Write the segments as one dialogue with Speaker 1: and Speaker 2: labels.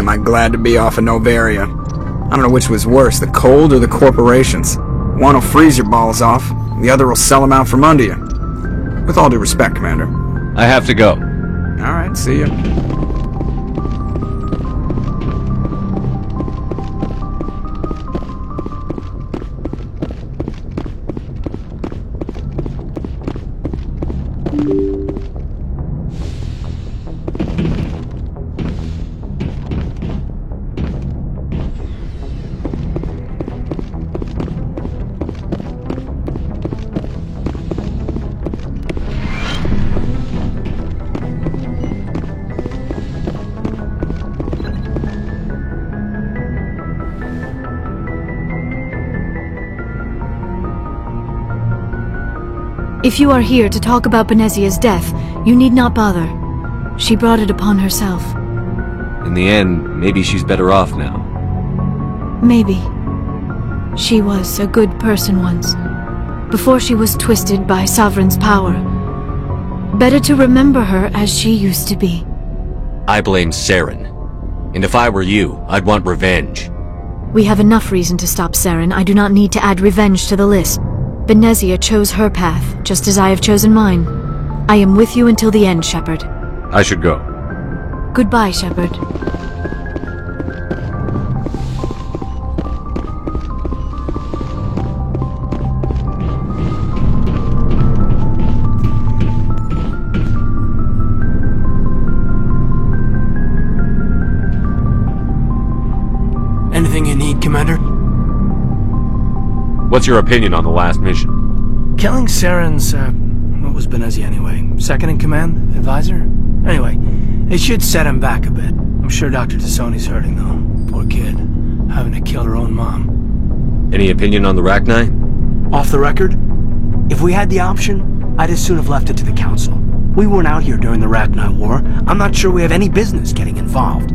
Speaker 1: am I glad to be off of Novaria. I don't know which was worse, the cold or the corporations. One will freeze your balls off, the other will sell them out from under you. With all due respect, Commander.
Speaker 2: I have to go.
Speaker 1: Alright, see ya.
Speaker 3: If you are here to talk about Benezia's death, you need not bother. She brought it upon herself.
Speaker 2: In the end, maybe she's better off now.
Speaker 3: Maybe. She was a good person once, before she was twisted by Sovereign's power. Better to remember her as she used to be.
Speaker 2: I blame Saren. And if I were you, I'd want revenge.
Speaker 3: We have enough reason to stop Saren. I do not need to add revenge to the list. Benezia chose her path, just as I have chosen mine. I am with you until the end, Shepard.
Speaker 2: I should go.
Speaker 3: Goodbye, Shepard.
Speaker 4: Anything you need, Commander?
Speaker 2: What's your opinion on the last mission?
Speaker 4: Killing Saren's, what was Benezia anyway? Second in command? Advisor? Anyway, it should set him back a bit. I'm sure Dr. T'Soni's hurting, though. Poor kid. Having to kill her own mom.
Speaker 2: Any opinion on the Rachni?
Speaker 4: Off the record? If we had the option, I'd as soon have left it to the Council. We weren't out here during the Rachni War. I'm not sure we have any business getting involved.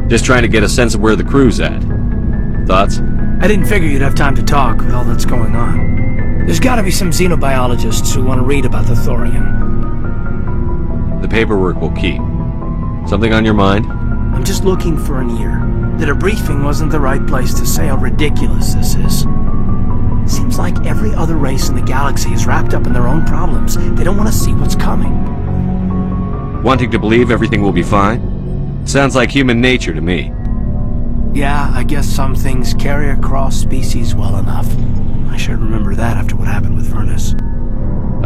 Speaker 2: Just trying to get a sense of where the crew's at. Thoughts?
Speaker 4: I didn't figure you'd have time to talk with all that's going on. There's gotta be some xenobiologists who want to read about the Thorian.
Speaker 2: The paperwork will keep. Something on your mind?
Speaker 4: I'm just looking for an ear. That a briefing wasn't the right place to say how ridiculous this is. Seems like every other race in the galaxy is wrapped up in their own problems. They don't want to see what's coming.
Speaker 2: Wanting to believe everything will be fine? Sounds like human nature to me.
Speaker 4: Yeah, I guess some things carry across species well enough. I should remember that after what happened with Vernus.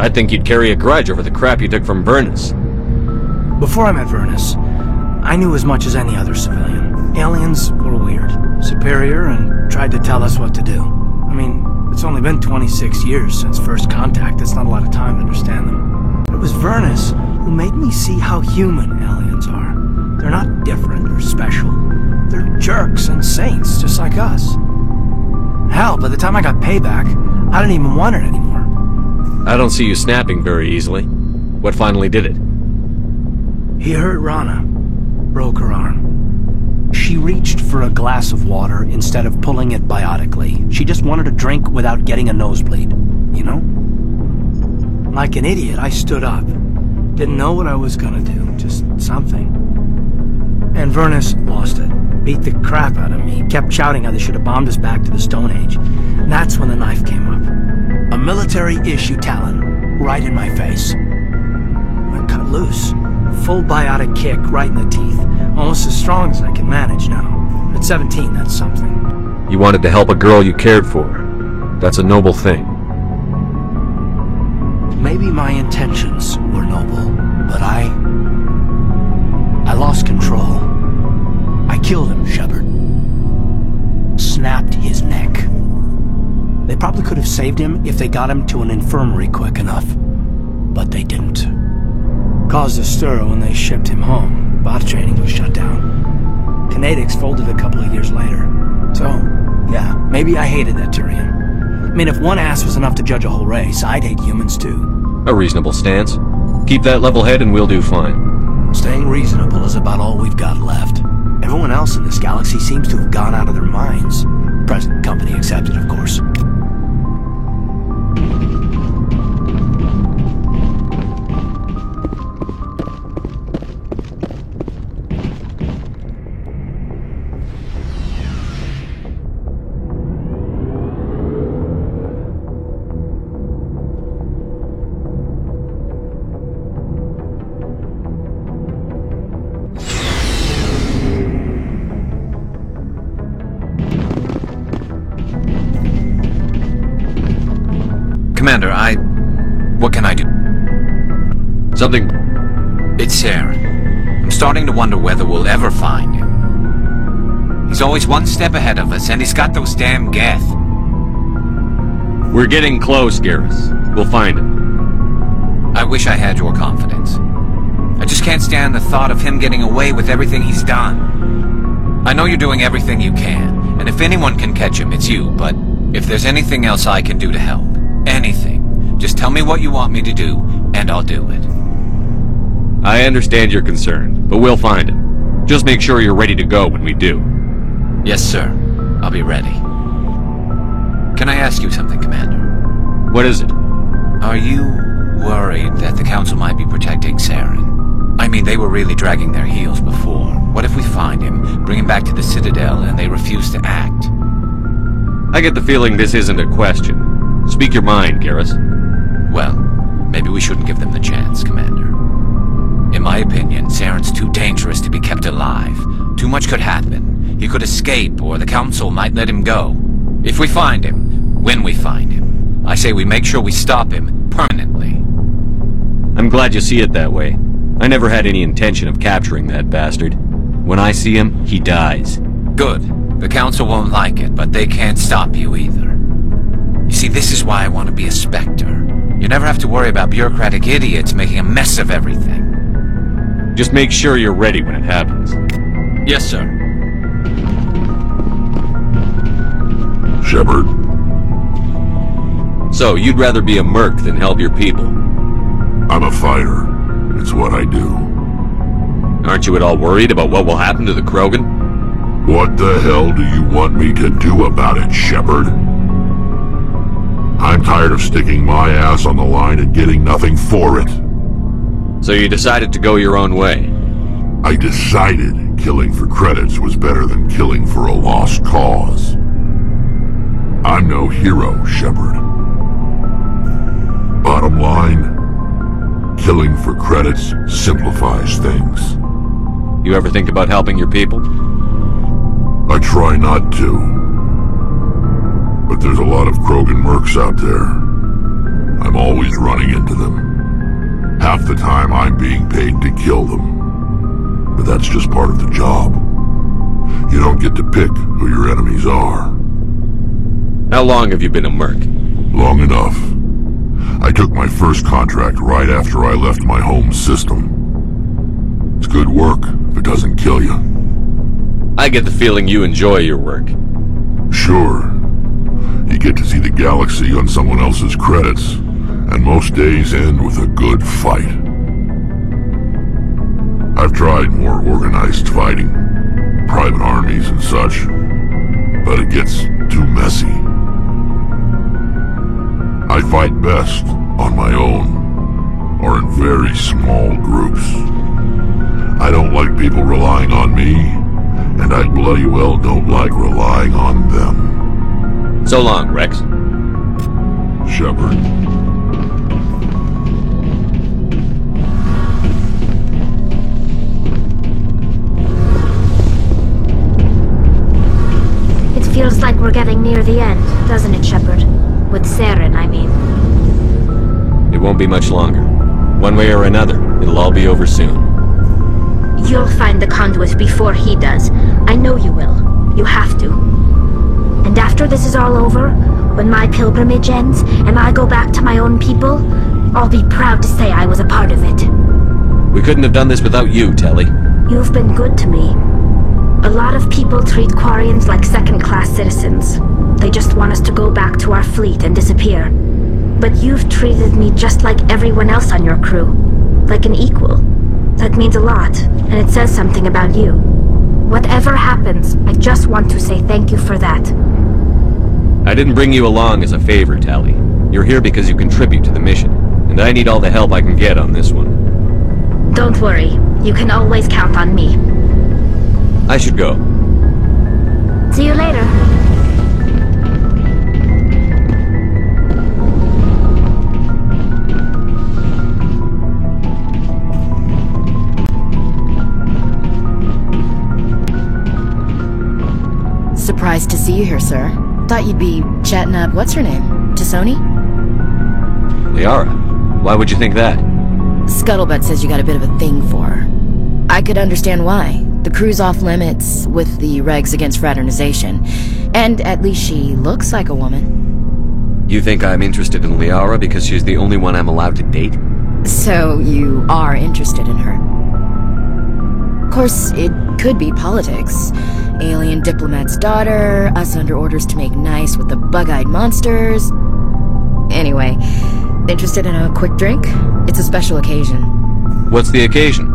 Speaker 2: I'd think you'd carry a grudge over the crap you took from Vernus.
Speaker 4: Before I met Vernus, I knew as much as any other civilian. Aliens were weird, superior, and tried to tell us what to do. I mean, it's only been 26 years since first contact. That's not a lot of time to understand them. But it was Vernus who made me see how human aliens are. They're not different or special. They're jerks and saints, just like us. Hell, by the time I got payback, I didn't even want it anymore.
Speaker 2: I don't see you snapping very easily. What finally did it?
Speaker 4: He hurt Rana. Broke her arm. She reached for a glass of water instead of pulling it biotically. She just wanted a drink without getting a nosebleed. You know? Like an idiot, I stood up. Didn't know what I was gonna do, just something. And Vernus lost it. Beat the crap out of me. Kept shouting how they should have bombed us back to the Stone Age. And that's when the knife came up. A military-issue Talon, right in my face. I cut loose. Full biotic kick right in the teeth. Almost as strong as I can manage now. At 17, that's something.
Speaker 2: You wanted to help a girl you cared for. That's a noble thing.
Speaker 4: Maybe my intentions were noble, but I lost control. I killed him, Shepard. Snapped his neck. They probably could have saved him if they got him to an infirmary quick enough. But they didn't. Caused a stir when they shipped him home. Bot training was shut down. Kinetics folded a couple of years later. So, yeah, maybe I hated that Turian. I mean, if one ass was enough to judge a whole race, I'd hate humans too.
Speaker 2: A reasonable stance. Keep that level head and we'll do fine.
Speaker 4: Staying reasonable is about all we've got left. Everyone else in this galaxy seems to have gone out of their minds. Present company accepted, of course.
Speaker 5: Commander, what can I do?
Speaker 2: Something...
Speaker 5: It's Saren. I'm starting to wonder whether we'll ever find him. He's always one step ahead of us, and he's got those damn Geth.
Speaker 2: We're getting close, Garrus. We'll find him.
Speaker 5: I wish I had your confidence. I just can't stand the thought of him getting away with everything he's done. I know you're doing everything you can, and if anyone can catch him, it's you, but if there's anything else I can do to help, anything, just tell me what you want me to do, and I'll do it.
Speaker 2: I understand your concern, but we'll find him. Just make sure you're ready to go when we do.
Speaker 5: Yes, sir. I'll be ready. Can I ask you something, Commander?
Speaker 2: What is it?
Speaker 5: Are you worried that the Council might be protecting Saren? I mean, they were really dragging their heels before. What if we find him, bring him back to the Citadel, and they refuse to act?
Speaker 2: I get the feeling this isn't a question. Speak your mind, Garrus.
Speaker 5: Well, maybe we shouldn't give them the chance, Commander. In my opinion, Saren's too dangerous to be kept alive. Too much could happen. He could escape, or the Council might let him go. If we find him, when we find him, I say we make sure we stop him permanently.
Speaker 2: I'm glad you see it that way. I never had any intention of capturing that bastard. When I see him, he dies.
Speaker 5: Good. The Council won't like it, but they can't stop you either. You see, this is why I want to be a Spectre. You never have to worry about bureaucratic idiots making a mess of everything.
Speaker 2: Just make sure you're ready when it happens.
Speaker 5: Yes, sir.
Speaker 6: Shepard?
Speaker 2: So, you'd rather be a merc than help your people?
Speaker 6: I'm a fighter. It's what I do.
Speaker 2: Aren't you at all worried about what will happen to the Krogan?
Speaker 6: What the hell do you want me to do about it, Shepard? I'm tired of sticking my ass on the line and getting nothing for it.
Speaker 2: So you decided to go your own way?
Speaker 6: I decided killing for credits was better than killing for a lost cause. I'm no hero, Shepard. Bottom line, killing for credits simplifies things.
Speaker 2: You ever think about helping your people?
Speaker 6: I try not to. But there's a lot of Krogan mercs out there. I'm always running into them. Half the time I'm being paid to kill them. But that's just part of the job. You don't get to pick who your enemies are.
Speaker 2: How long have you been a merc?
Speaker 6: Long enough. I took my first contract right after I left my home system. It's good work if it doesn't kill you.
Speaker 2: I get the feeling you enjoy your work.
Speaker 6: Sure. You get to see the galaxy on someone else's credits, and most days end with a good fight. I've tried more organized fighting, private armies and such, but it gets too messy. I fight best on my own, or in very small groups. I don't like people relying on me, and I bloody well don't like relying on them.
Speaker 2: So long, Rex.
Speaker 6: Shepard.
Speaker 7: It feels like we're getting near the end, doesn't it, Shepard? With Saren, I mean.
Speaker 2: It won't be much longer. One way or another, it'll all be over soon.
Speaker 7: You'll find the conduit before he does. I know you will. You have to. And after this is all over, when my pilgrimage ends, and I go back to my own people, I'll be proud to say I was a part of it.
Speaker 2: We couldn't have done this without you, Telly.
Speaker 7: You've been good to me. A lot of people treat Quarians like second-class citizens. They just want us to go back to our fleet and disappear. But you've treated me just like everyone else on your crew. Like an equal. That means a lot, and it says something about you. Whatever happens, I just want to say thank you for that.
Speaker 2: I didn't bring you along as a favor, Tally. You're here because you contribute to the mission, and I need all the help I can get on this one.
Speaker 7: Don't worry. You can always count on me.
Speaker 2: I should go.
Speaker 7: See you later.
Speaker 8: Surprised to see you here, sir. Thought you'd be chatting up what's-her-name? T'Soni?
Speaker 2: Liara? Why would you think that?
Speaker 8: Scuttlebutt says you got a bit of a thing for her. I could understand why. The crew's off limits with the regs against fraternization. And at least she looks like a woman.
Speaker 2: You think I'm interested in Liara because she's the only one I'm allowed to date?
Speaker 8: So you are interested in her. Of course, it could be politics. Alien diplomat's daughter, us under orders to make nice with the bug-eyed monsters. Anyway, interested in a quick drink? It's a special occasion.
Speaker 2: What's the occasion?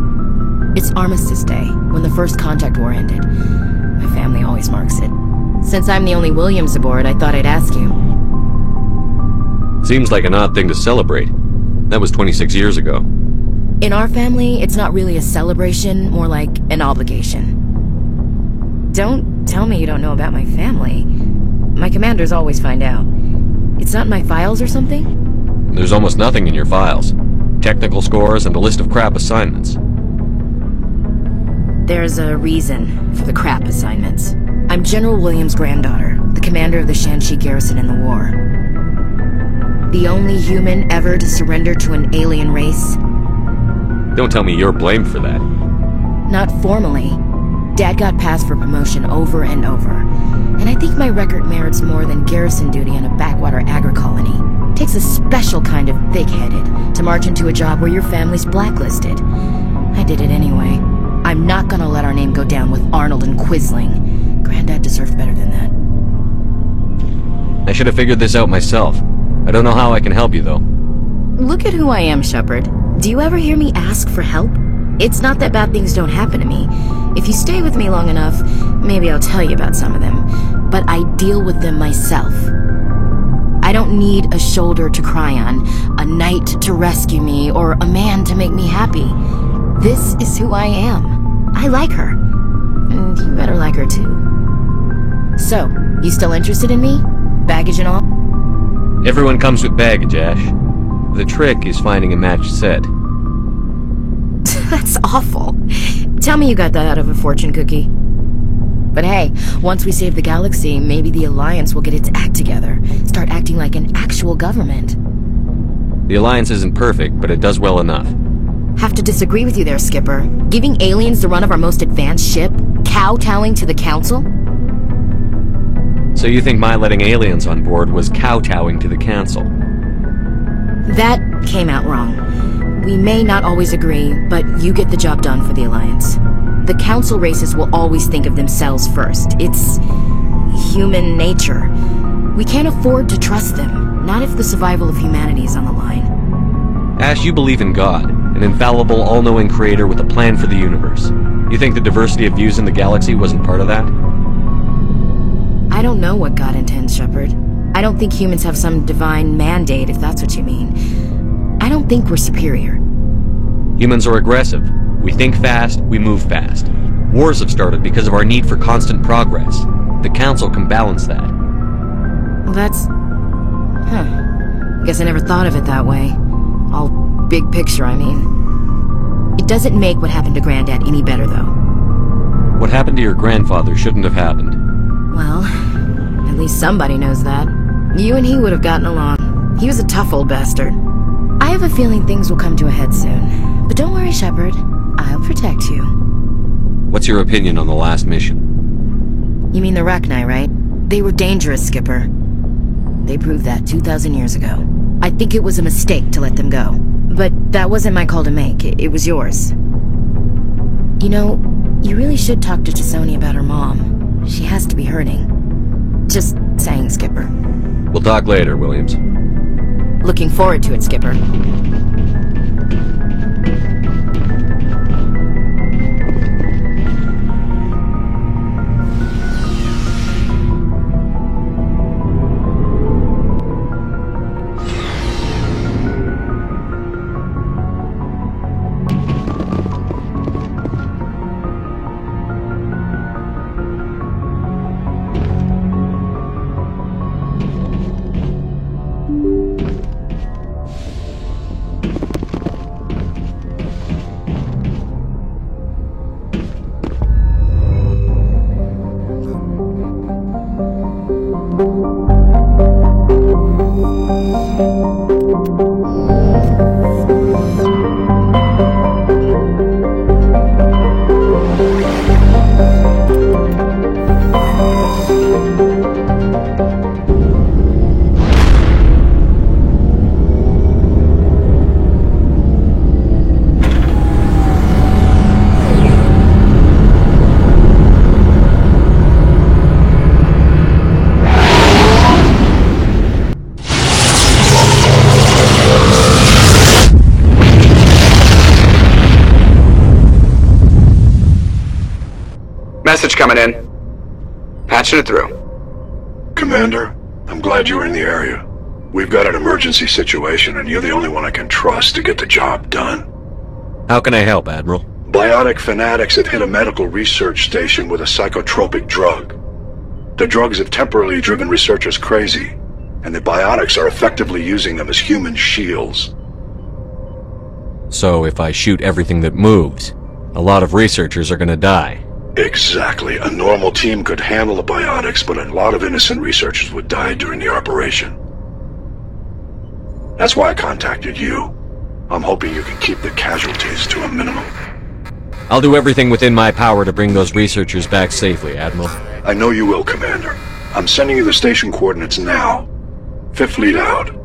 Speaker 8: It's Armistice Day, when the First Contact War ended. My family always marks it. Since I'm the only Williams aboard, I thought I'd ask you.
Speaker 2: Seems like an odd thing to celebrate. That was 26 years ago.
Speaker 8: In our family, it's not really a celebration, more like an obligation. Don't tell me you don't know about my family. My commanders always find out. It's not in my files or something?
Speaker 2: There's almost nothing in your files. Technical scores and a list of crap assignments.
Speaker 8: There's a reason for the crap assignments. I'm General Williams' granddaughter, the commander of the Shanxi garrison in the war. The only human ever to surrender to an alien race.
Speaker 2: Don't tell me you're blamed for that.
Speaker 8: Not formally. Dad got passed for promotion over and over. And I think my record merits more than garrison duty in a backwater agri-colony. Takes a special kind of thick-headed to march into a job where your family's blacklisted. I did it anyway. I'm not gonna let our name go down with Arnold and Quisling. Granddad deserved better than that.
Speaker 2: I should have figured this out myself. I don't know how I can help you, though.
Speaker 8: Look at who I am, Shepard. Do you ever hear me ask for help? It's not that bad things don't happen to me. If you stay with me long enough, maybe I'll tell you about some of them. But I deal with them myself. I don't need a shoulder to cry on, a knight to rescue me, or a man to make me happy. This is who I am. I like her. And you better like her too. So, you still interested in me? Baggage and all?
Speaker 2: Everyone comes with baggage, Ash. The trick is finding a matched set.
Speaker 8: That's awful. Tell me you got that out of a fortune cookie. But hey, once we save the galaxy, maybe the Alliance will get its act together. Start acting like an actual government.
Speaker 2: The Alliance isn't perfect, but it does well enough.
Speaker 8: Have to disagree with you there, Skipper. Giving aliens the run of our most advanced ship? Kowtowing to the Council?
Speaker 2: So you think my letting aliens on board was kowtowing to the Council?
Speaker 8: That came out wrong. We may not always agree, but you get the job done for the Alliance. The Council races will always think of themselves first. It's human nature. We can't afford to trust them, not if the survival of humanity is on the line.
Speaker 2: Ash, you believe in God, an infallible, all-knowing creator with a plan for the universe. You think the diversity of views in the galaxy wasn't part of that?
Speaker 8: I don't know what God intends, Shepard. I don't think humans have some divine mandate, if that's what you mean. I don't think we're superior.
Speaker 2: Humans are aggressive. We think fast, we move fast. Wars have started because of our need for constant progress. The Council can balance that.
Speaker 8: Well, that's... Guess I never thought of it that way. All big picture, I mean. It doesn't make what happened to Granddad any better, though.
Speaker 2: What happened to your grandfather shouldn't have happened.
Speaker 8: Well, at least somebody knows that. You and he would have gotten along. He was a tough old bastard. I have a feeling things will come to a head soon. But don't worry, Shepard. I'll protect you.
Speaker 2: What's your opinion on the last mission?
Speaker 8: You mean the Rachni, right? They were dangerous, Skipper. They proved that 2,000 years ago. I think it was a mistake to let them go. But that wasn't my call to make. It was yours. You know, you really should talk to Chisoni about her mom. She has to be hurting. Just saying, Skipper.
Speaker 2: We'll talk later, Williams.
Speaker 8: Looking forward to it, Skipper.
Speaker 1: coming in. Patching it through.
Speaker 9: Commander, I'm glad you were in the area. We've got an emergency situation, and you're the only one I can trust to get the job done.
Speaker 2: How can I help, Admiral?
Speaker 9: Biotic fanatics have hit a medical research station with a psychotropic drug. The drugs have temporarily driven researchers crazy, and the biotics are effectively using them as human shields.
Speaker 2: So if I shoot everything that moves, a lot of researchers are gonna die.
Speaker 9: Exactly. A normal team could handle the biotics, but a lot of innocent researchers would die during the operation. That's why I contacted you. I'm hoping you can keep the casualties to a minimum.
Speaker 2: I'll do everything within my power to bring those researchers back safely, Admiral.
Speaker 9: I know you will, Commander. I'm sending you the station coordinates now. Fifth Fleet out.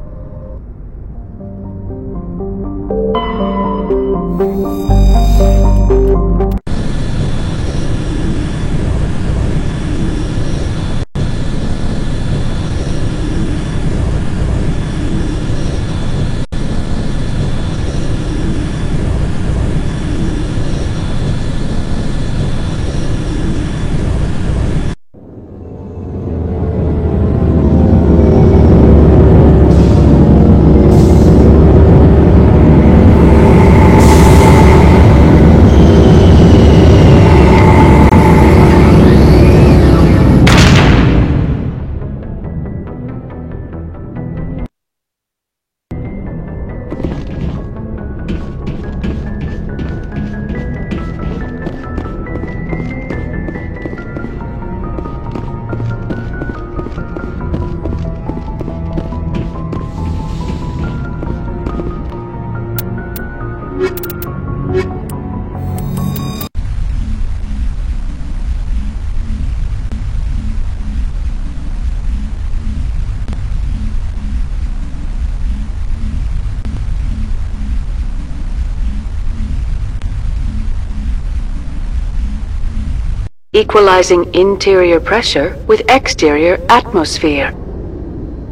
Speaker 10: Equalizing interior pressure with exterior atmosphere.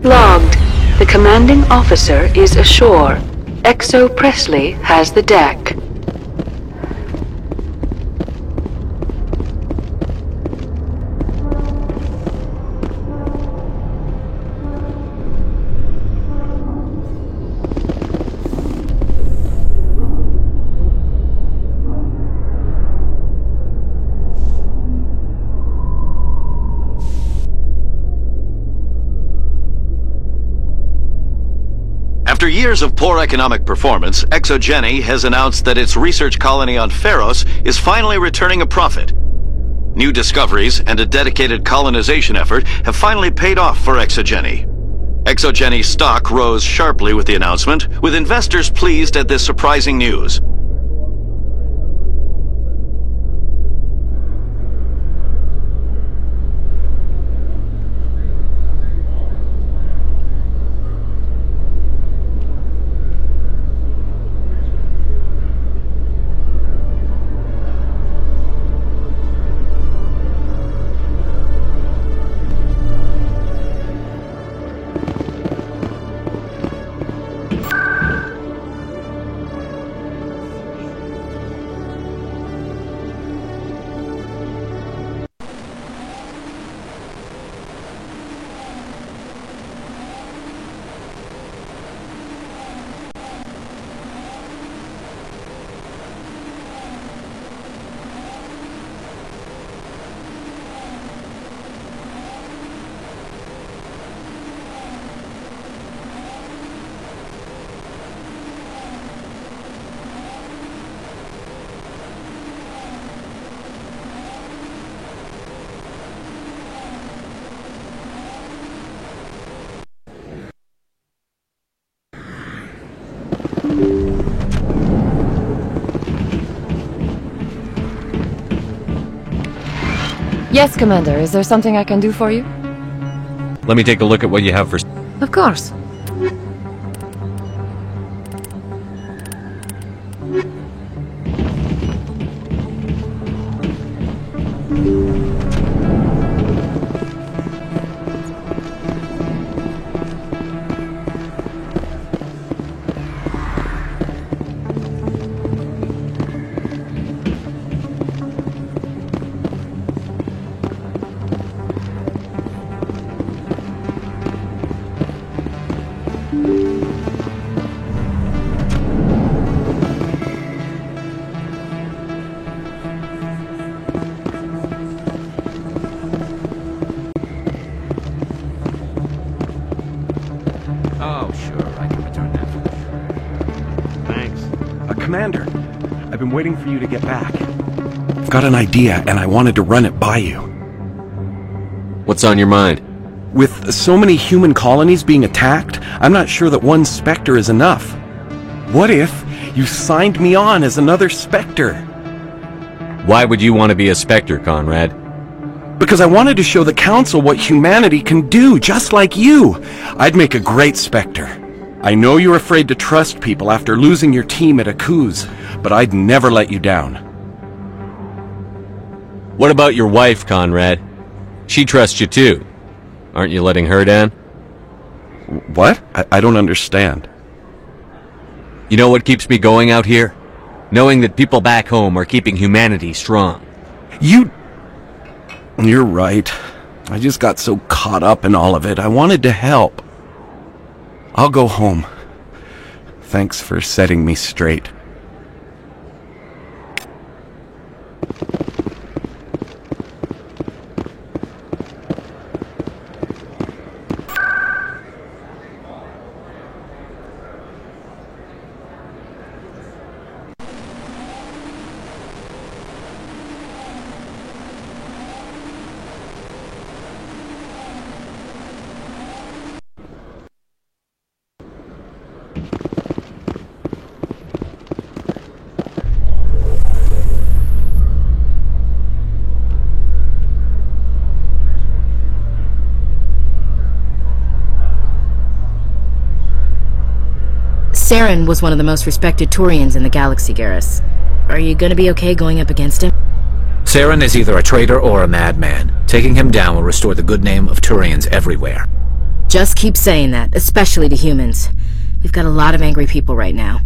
Speaker 10: Logged. The commanding officer is ashore. XO Presley has the deck.
Speaker 11: After years of poor economic performance, ExoGeni has announced that its research colony on Pharos is finally returning a profit. New discoveries and a dedicated colonization effort have finally paid off for ExoGeni. ExoGeni's stock rose sharply with the announcement, with investors pleased at this surprising news.
Speaker 12: Yes, Commander. Is there something I can do for you?
Speaker 2: Let me take a look at what you have for...
Speaker 12: Of course.
Speaker 13: Commander, I've been waiting for you to get back. I've got an idea, and I wanted to run it by you.
Speaker 2: What's on your mind?
Speaker 13: With so many human colonies being attacked, I'm not sure that one Spectre is enough. What if you signed me on as another Spectre?
Speaker 2: Why would you want to be a Spectre, Conrad?
Speaker 13: Because I wanted to show the Council what humanity can do, just like you. I'd make a great Spectre. I know you're afraid to trust people after losing your team at Akuz, but I'd never let you down.
Speaker 2: What about your wife, Conrad? She trusts you too. Aren't you letting her down?
Speaker 13: What? I don't understand.
Speaker 2: You know what keeps me going out here? Knowing that people back home are keeping humanity strong.
Speaker 13: You're right. I just got so caught up in all of it. I wanted to help. I'll go home. Thanks for setting me straight.
Speaker 8: Saren was one of the most respected Turians in the galaxy, Garrus. Are you gonna be okay going up against him?
Speaker 5: Saren is either a traitor or a madman. Taking him down will restore the good name of Turians everywhere.
Speaker 8: Just keep saying that, especially to humans. We've got a lot of angry people right now.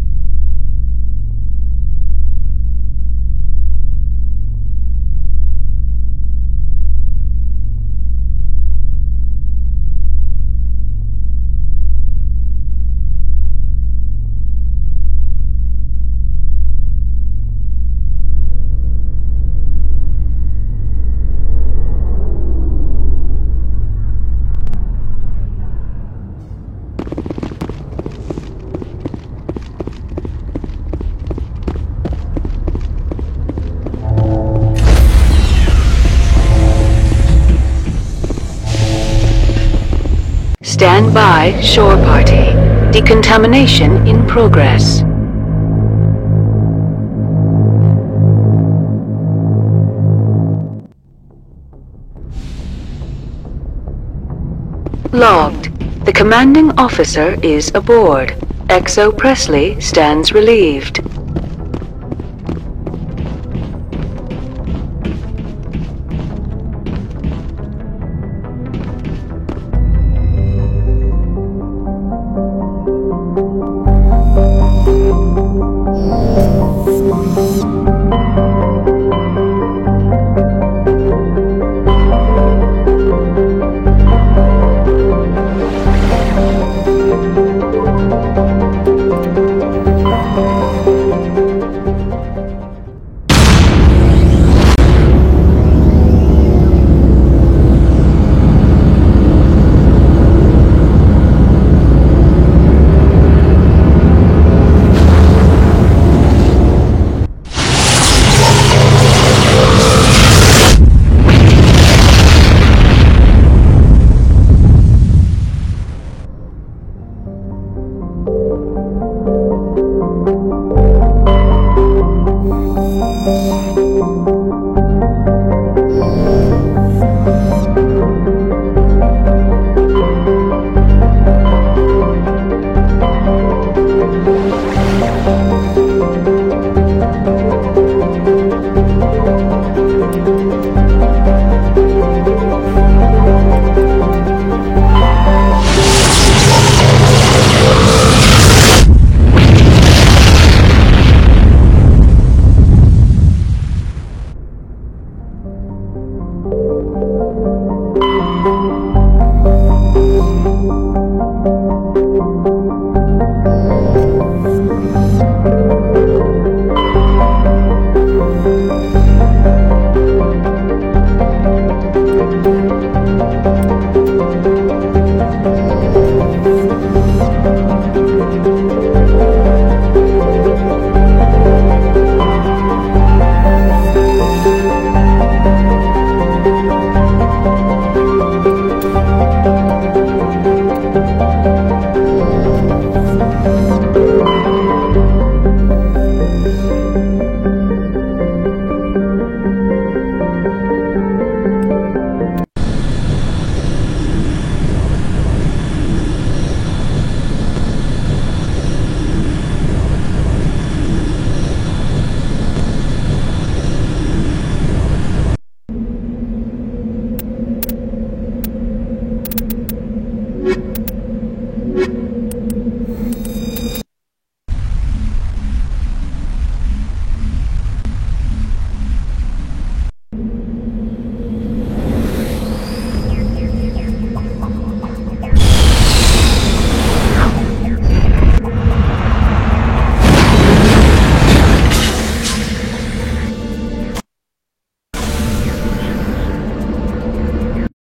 Speaker 10: Stand by, shore party. Decontamination in progress. Logged. The commanding officer is aboard. XO Presley stands relieved.